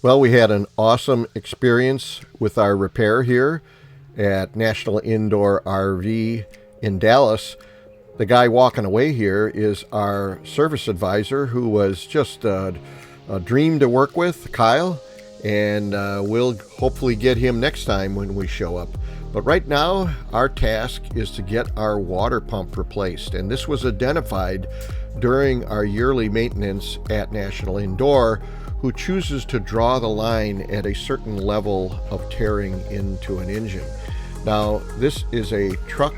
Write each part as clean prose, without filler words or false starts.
Well, we had an awesome experience with our repair here at National Indoor RV in Dallas. The guy walking away here is our service advisor, who was just a dream to work with, Kyle, and we'll hopefully get him next time when we show up. But right now, our task is to get our water pump replaced, and this was identified during our yearly maintenance at National Indoor, who chooses to draw the line at a certain level of tearing into an engine. Now, this is a truck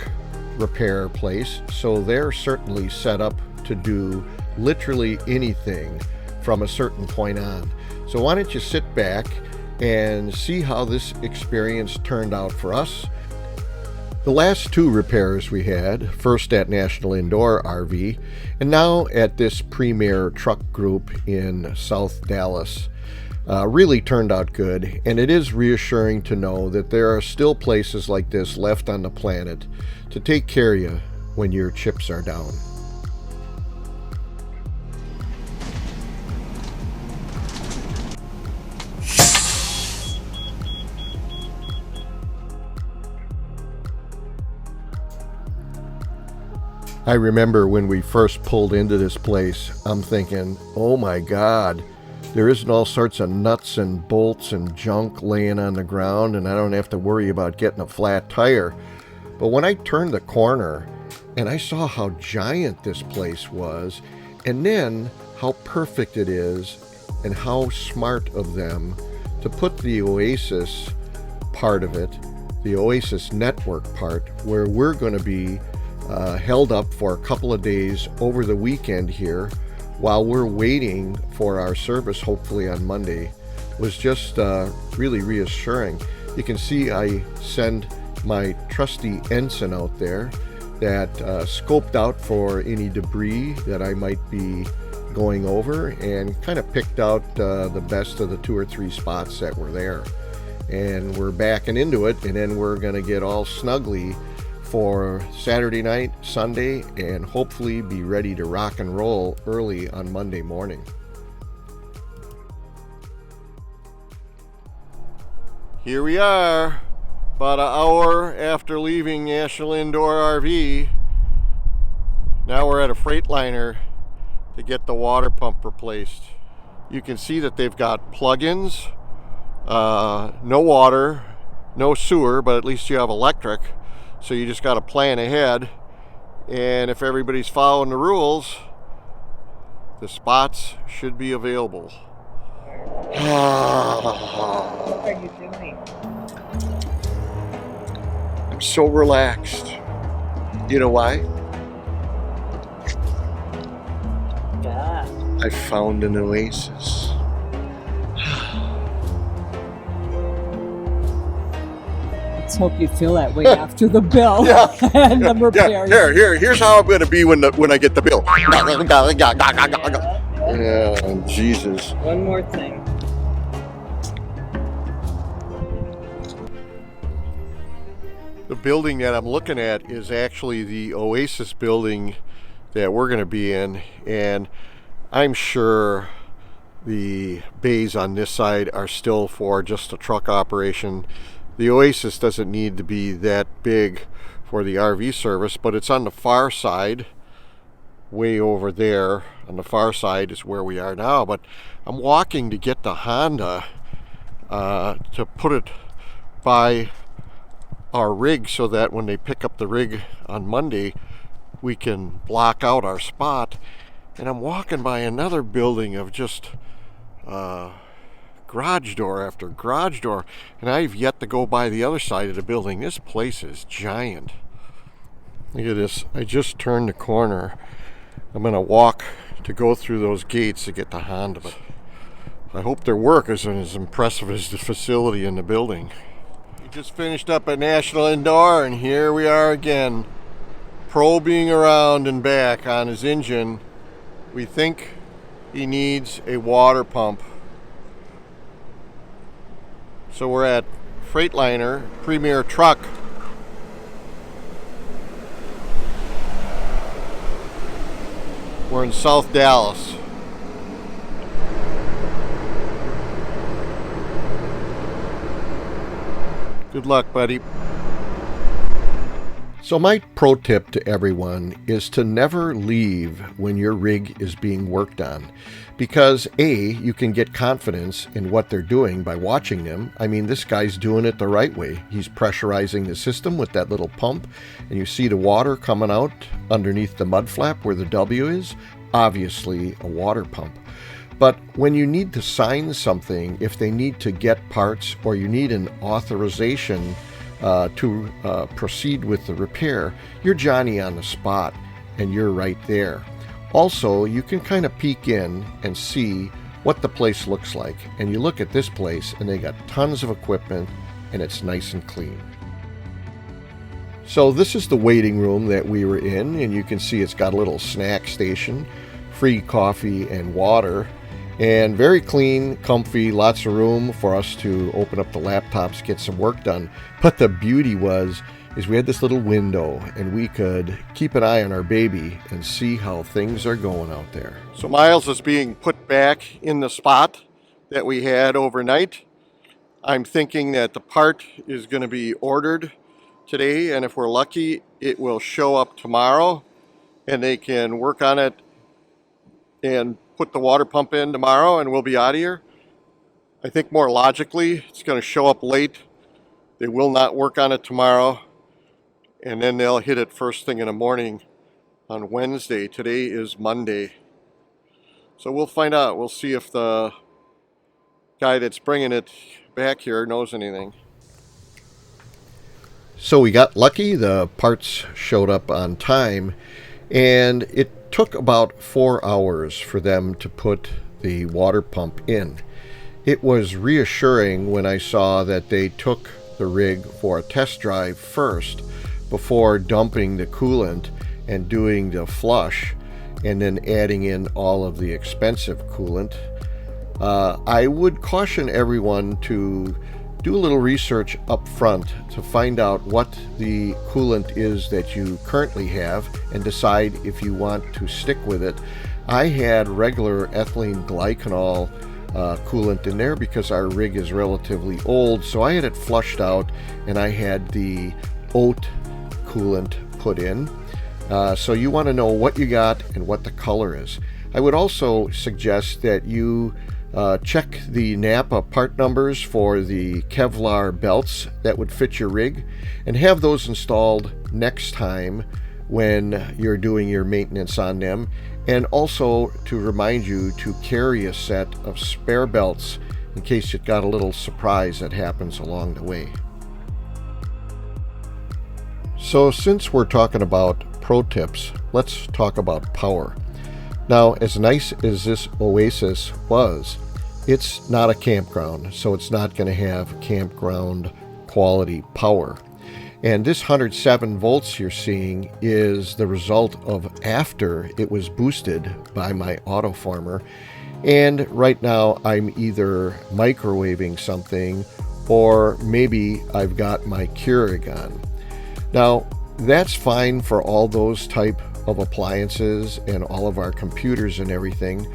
repair place, so they're certainly set up to do literally anything from a certain point on. So why don't you sit back and see how this experience turned out for us. The last two repairs we had, first at National Indoor RV, and now at this premier truck group in South Dallas, really turned out good, and it is reassuring to know that there are still places like this left on the planet to take care of you when your chips are down. I remember when we first pulled into this place, I'm thinking, oh my God, there isn't all sorts of nuts and bolts and junk laying on the ground, and I don't have to worry about getting a flat tire. But when I turned the corner and I saw how giant this place was, and then how perfect it is and how smart of them to put the Oasis part of it, the Oasis network part, where we're going to be held up for a couple of days over the weekend here while we're waiting for our service, hopefully on Monday, was just really reassuring. You can see I send my trusty ensign out there that scoped out for any debris that I might be going over and kind of picked out the best of the 2 or 3 spots that were there. And we're backing into it, and then we're going to get all snugly for Saturday night, Sunday, and hopefully be ready to rock and roll early on Monday morning. Here we are, about an hour after leaving National Indoor RV. Now we're at a Freightliner to get the water pump replaced. You can see that they've got plug-ins, no water, no sewer, but at least you have electric. So you just got to plan ahead, and if everybody's following the rules, the spots should be available. What are you doing? I'm so relaxed. You know why? Yeah. I found an Oasis. Let's hope you feel that way after the bill and the repairs. Here's how I'm going to be when I get the bill. Yeah, Jesus. One more thing. The building that I'm looking at is actually the Oasis building that we're going to be in, and I'm sure the bays on this side are still for just a truck operation. The Oasis doesn't need to be that big for the RV service, but it's on the far side, way over there. On the far side is where we are now, but I'm walking to get the Honda to put it by our rig so that when they pick up the rig on Monday, we can block out our spot. And I'm walking by another building of just garage door after garage door, and I've yet to go by the other side of the building. This place is giant. Look at this. I just turned the corner. I'm going to walk to go through those gates to get the Honda, but I hope their work isn't as impressive as the facility in the building. We just finished up at National Indoor, and here we are again, probing around and back on his engine. We think he needs a water pump. So we're at Freightliner Premier Truck. We're in South Dallas. Good luck, buddy. So my pro tip to everyone is to never leave when your rig is being worked on, because A, you can get confidence in what they're doing by watching them. I mean, this guy's doing it the right way. He's pressurizing the system with that little pump, and you see the water coming out underneath the mud flap where the W is, obviously a water pump. But when you need to sign something, if they need to get parts or you need an authorization to proceed with the repair, you're Johnny on the spot and you're right there. Also, you can kind of peek in and see what the place looks like. And you look at this place and they got tons of equipment and it's nice and clean. So this is the waiting room that we were in, and you can see it's got a little snack station, free coffee and water, and very clean, comfy, lots of room for us to open up the laptops, get some work done. But the beauty is we had this little window and we could keep an eye on our baby and see how things are going out there. So Myles is being put back in the spot that we had overnight. I'm thinking that the part is going to be ordered today, and if we're lucky, it will show up tomorrow and they can work on it and put the water pump in tomorrow and we'll be out of here. I think more logically, it's going to show up late. They will not work on it tomorrow, and then they'll hit it first thing in the morning on Wednesday. Today is Monday. So we'll find out. We'll see if the guy that's bringing it back here knows anything. So we got lucky. The parts showed up on time, and it took about 4 hours for them to put the water pump in. It was reassuring when I saw that they took the rig for a test drive first before dumping the coolant and doing the flush and then adding in all of the expensive coolant. I would caution everyone to do a little research up front to find out what the coolant is that you currently have and decide if you want to stick with it. I had regular ethylene glycol coolant in there because our rig is relatively old, so I had it flushed out and I had the oat coolant put in. So you want to know what you got and what the color is. I would also suggest that you check the Napa part numbers for the Kevlar belts that would fit your rig and have those installed next time when you're doing your maintenance on them, and also to remind you to carry a set of spare belts in case you've got a little surprise that happens along the way. So since we're talking about pro tips, let's talk about power. Now, as nice as this Oasis was, it's not a campground, so it's not going to have campground quality power. And this 107 volts you're seeing is the result of after it was boosted by my autoformer. And right now I'm either microwaving something or maybe I've got my Keurig on. Now, that's fine for all those type of appliances and all of our computers and everything,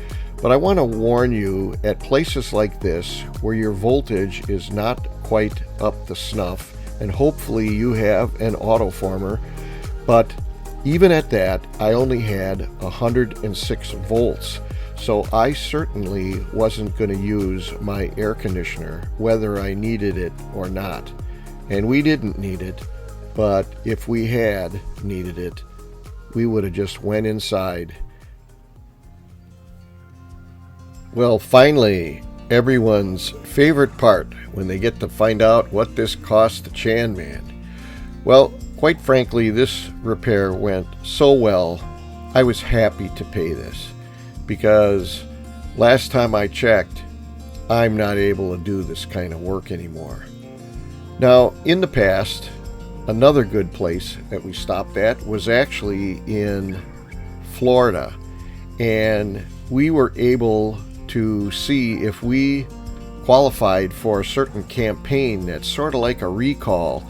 but I want to warn you at places like this where your voltage is not quite up to snuff, and hopefully you have an autoformer, but even at that I only had 106 volts, so I certainly wasn't going to use my air conditioner whether I needed it or not. And we didn't need it, but if we had needed it, we would have just went inside. Well, finally, everyone's favorite part, when they get to find out what this cost the Chan Man. Well, quite frankly, this repair went so well, I was happy to pay this, because last time I checked, I'm not able to do this kind of work anymore. Now, in the past, another good place that we stopped at was actually in Florida, and we were able to see if we qualified for a certain campaign that's sort of like a recall,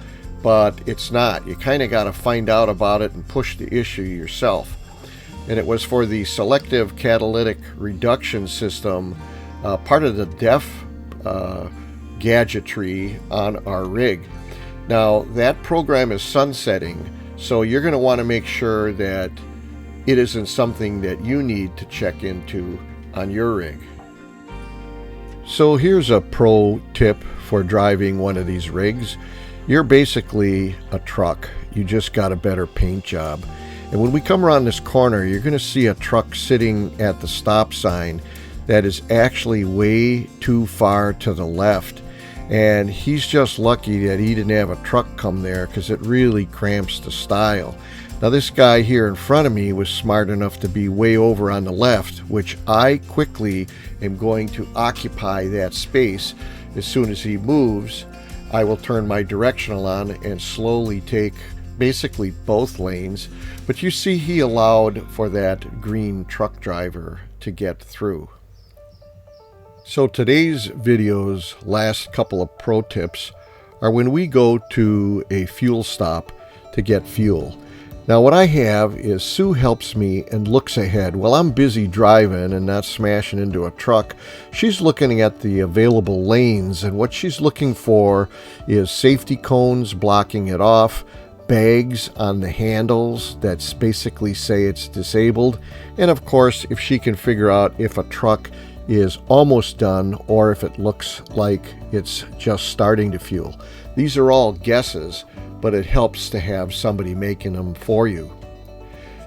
but it's not. You kind of got to find out about it and push the issue yourself. And it was for the selective catalytic reduction system, part of the DEF gadgetry on our rig. Now that program is sunsetting, so you're going to want to make sure that it isn't something that you need to check into on your rig. So here's a pro tip for driving one of these rigs. You're basically a truck. You just got a better paint job. And when we come around this corner, you're going to see a truck sitting at the stop sign that is actually way too far to the left. And he's just lucky that he didn't have a truck come there, because it really cramps the style. Now this guy here in front of me was smart enough to be way over on the left, which I quickly am going to occupy that space. As soon as he moves, I will turn my directional on and slowly take basically both lanes. But you see, he allowed for that green truck driver to get through. So today's video's last couple of pro tips are when we go to a fuel stop to get fuel. Now what I have is Sue helps me and looks ahead. While I'm busy driving and not smashing into a truck, she's looking at the available lanes, and what she's looking for is safety cones blocking it off, bags on the handles that basically say it's disabled, and of course if she can figure out if a truck is almost done or if it looks like it's just starting to fuel. These are all guesses, but it helps to have somebody making them for you.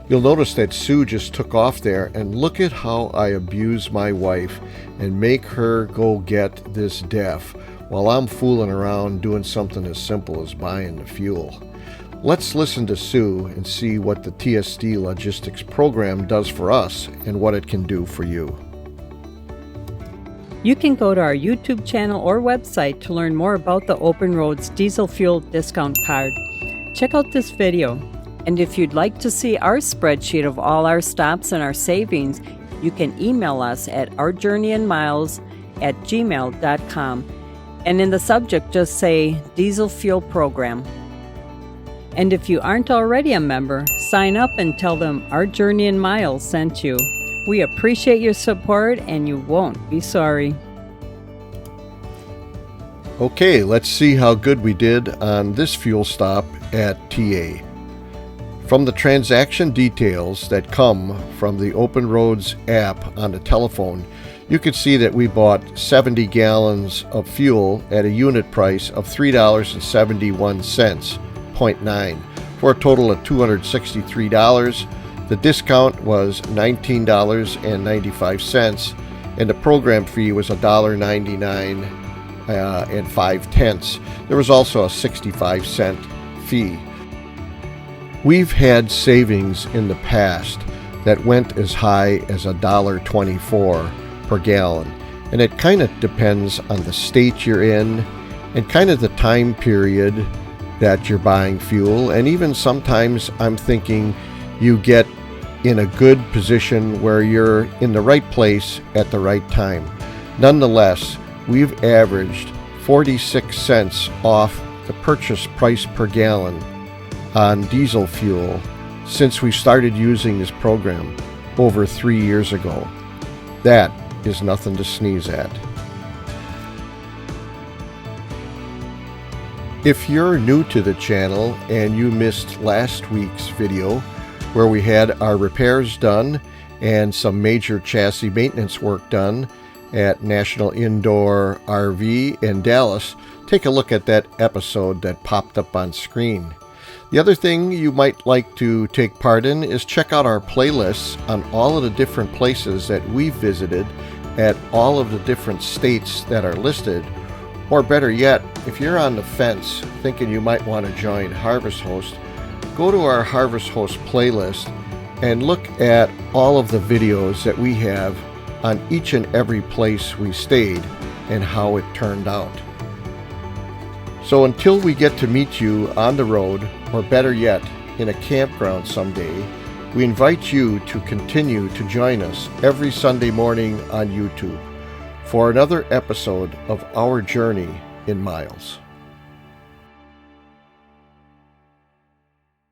You'll notice that Sue just took off there, and look at how I abuse my wife and make her go get this DEF while I'm fooling around doing something as simple as buying the fuel. Let's listen to Sue and see what the TSD Logistics program does for us and what it can do for you. You can go to our YouTube channel or website to learn more about the Open Roads Diesel Fuel Discount Card. Check out this video, and if you'd like to see our spreadsheet of all our stops and our savings, you can email us at ourjourneyinmiles@gmail.com, and in the subject just say Diesel Fuel Program. And if you aren't already a member, sign up and tell them Our Journey in Miles sent you. We appreciate your support, and you won't be sorry. Okay, let's see how good we did on this fuel stop at TA. From the transaction details that come from the Open Roads app on the telephone, you can see that we bought 70 gallons of fuel at a unit price of $3.71, 0.9, for a total of $263. The discount was $19.95, and the program fee was $1.99 and 5/10. There was also a 65-cent fee. We've had savings in the past that went as high as $1.24 per gallon, and it kind of depends on the state you're in and kind of the time period that you're buying fuel. And even sometimes I'm thinking you get in a good position where you're in the right place at the right time. Nonetheless, we've averaged 46 cents off the purchase price per gallon on diesel fuel since we started using this program over 3 years ago. That is nothing to sneeze at. If you're new to the channel and you missed last week's video where we had our repairs done and some major chassis maintenance work done at National Indoor RV in Dallas, take a look at that episode that popped up on screen. The other thing you might like to take part in is check out our playlists on all of the different places that we visited at all of the different states that are listed. Or better yet, if you're on the fence thinking you might want to join Harvest Host, go to our Harvest Host playlist and look at all of the videos that we have on each and every place we stayed and how it turned out. So until we get to meet you on the road, or better yet, in a campground someday, we invite you to continue to join us every Sunday morning on YouTube for another episode of Our Journey in Miles.